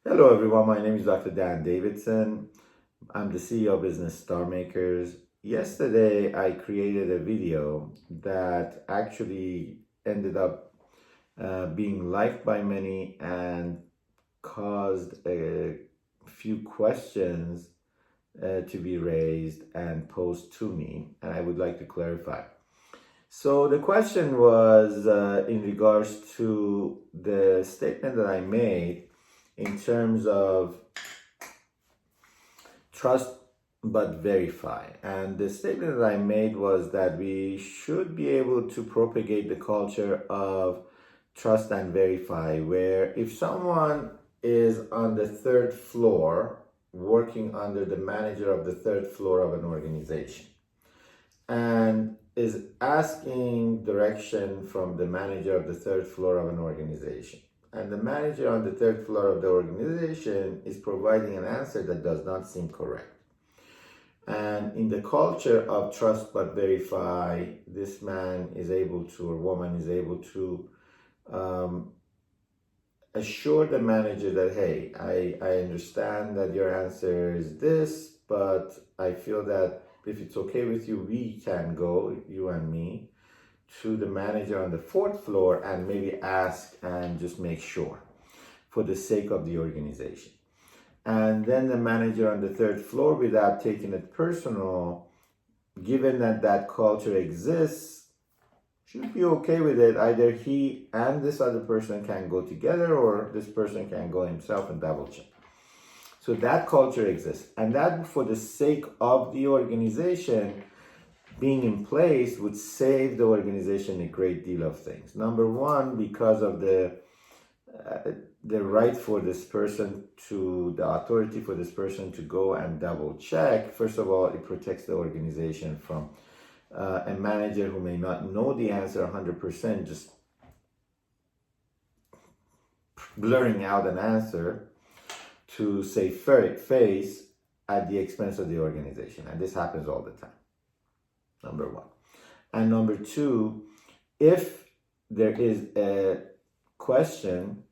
Hello, everyone. My name is Dr. Dan Davidson. I'm the CEO of Business Star Makers. Yesterday, I created a video that actually ended up being liked by many and caused a few questions to be raised and posed to me, and I would like to clarify. So, the question was in regards to the statement that I made in terms of trust but verify. And the statement that I made was that we should be able to propagate the culture of trust and verify, where if someone is on the third floor working under the manager of the third floor of an organization and is asking direction from the manager of the third floor of an organization, and the manager on the third floor of the organization is providing an answer that does not seem correct. And in the culture of trust but verify, this man is able to, or woman is able to, um, assure the manager that, hey, I understand that your answer is this, but I feel that if it's okay with you, we can go, you and me, to the manager on the fourth floor and maybe ask and just make sure for the sake of the organization. And then the manager on the third floor, without taking it personal, given that that culture exists, should be okay with it. Either he and this other person can go together, or this person can go himself and double check. So that culture exists. And that, for the sake of the organization being in place, would save the organization a great deal of things. Number one, because of the right for this person to, the authority for this person to go and double check. First of all, it protects the organization from a manager who may not know the answer 100%, just blurring out an answer to save face at the expense of the organization. And this happens all the time, number one. And number two, if there is a question,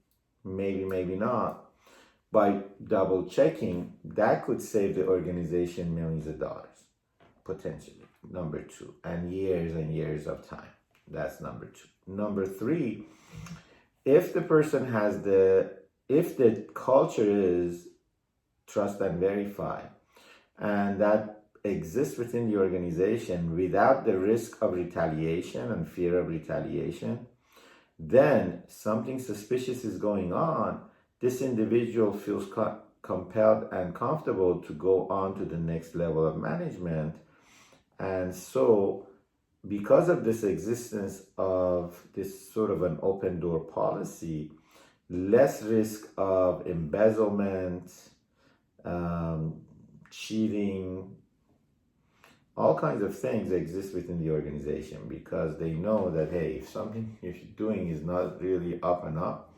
maybe not, by double checking, that could save the organization millions of dollars, potentially. Number two, and years of time. That's number two. Number three, if the person has if the culture is trust and verify, and that exists within the organization without the risk of retaliation and fear of retaliation, then something suspicious is going on. This individual feels compelled and comfortable to go on to the next level of management. And so, because of this existence of this sort of an open door policy, less risk of embezzlement, cheating, all kinds of things exist within the organization, because they know that, hey, if something you're doing is not really up and up,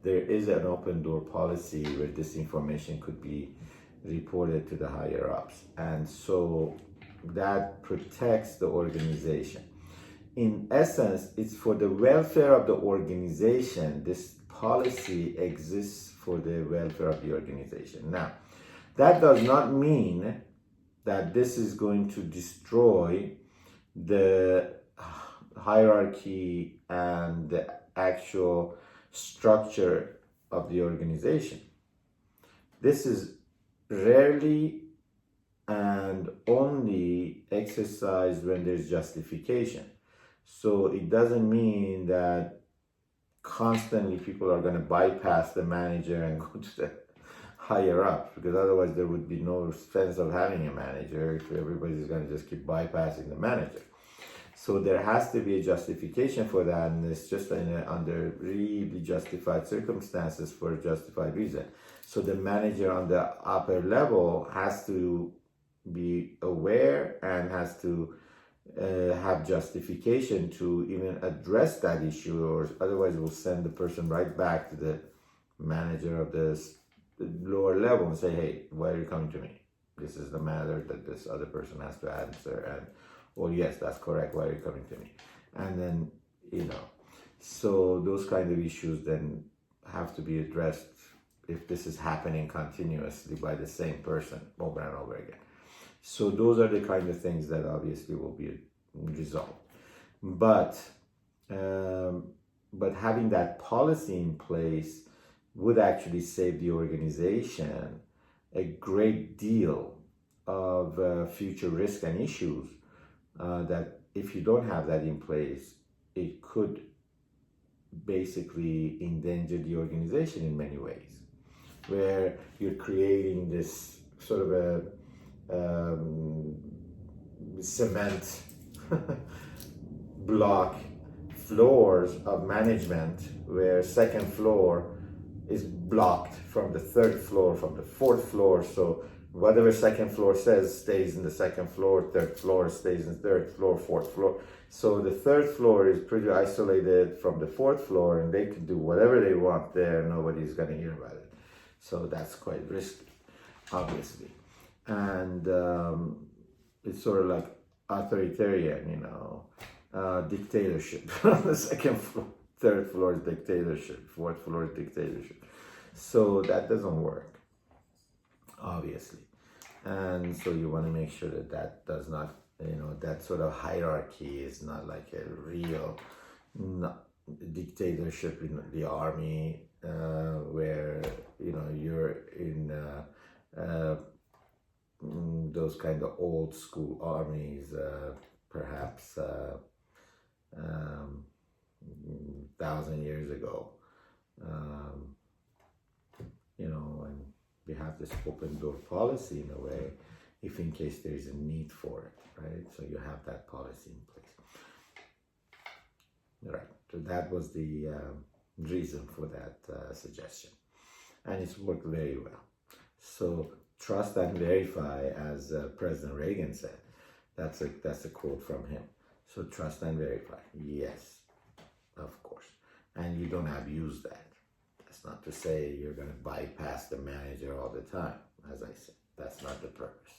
there is an open door policy where this information could be reported to the higher ups. And so that protects the organization. In essence, it's for the welfare of the organization. This policy exists for the welfare of the organization. Now, that does not mean that this is going to destroy the hierarchy and the actual structure of the organization. This is rarely and only exercised when there's justification. So it doesn't mean that constantly people are going to bypass the manager and go to the higher up, because otherwise there would be no sense of having a manager if everybody's going to just keep bypassing the manager. So there has to be a justification for that, and it's just under really justified circumstances for a justified reason. So the manager on the upper level has to be aware and has to have justification to even address that issue, or otherwise we'll send the person right back to the manager of the lower level and say, hey, why are you coming to me? This is the matter that this other person has to answer. And, oh yes, that's correct, why are you coming to me? And then, so those kind of issues then have to be addressed if this is happening continuously by the same person over and over again. So those are the kind of things that obviously will be resolved. But having that policy in place would actually save the organization a great deal of future risk and issues that if you don't have that in place, it could basically endanger the organization in many ways, where you're creating this sort of a cement block floors of management, where second floor is blocked from the third floor, from the fourth floor. So whatever second floor says stays in the second floor, third floor stays in the third floor, fourth floor. So the third floor is pretty isolated from the fourth floor, and they can do whatever they want there. Nobody's going to hear about it. So that's quite risky, obviously. And it's sort of like authoritarian, dictatorship. The second floor, third floor is dictatorship, fourth floor is dictatorship. So that doesn't work, obviously. And so you want to make sure that that does not, that sort of hierarchy is not like a real dictatorship in the army, where, you're in those kind of old school armies, perhaps 1,000 years ago, and we have this open door policy in a way, if in case there is a need for it, right? So you have that policy in place. Right, so that was the reason for that suggestion, and it's worked very well. So trust and verify, as President Reagan said. That's a quote from him. So trust and verify. Yes, of course. And you don't abuse that. That's not to say you're going to bypass the manager all the time. As I said, that's not the purpose.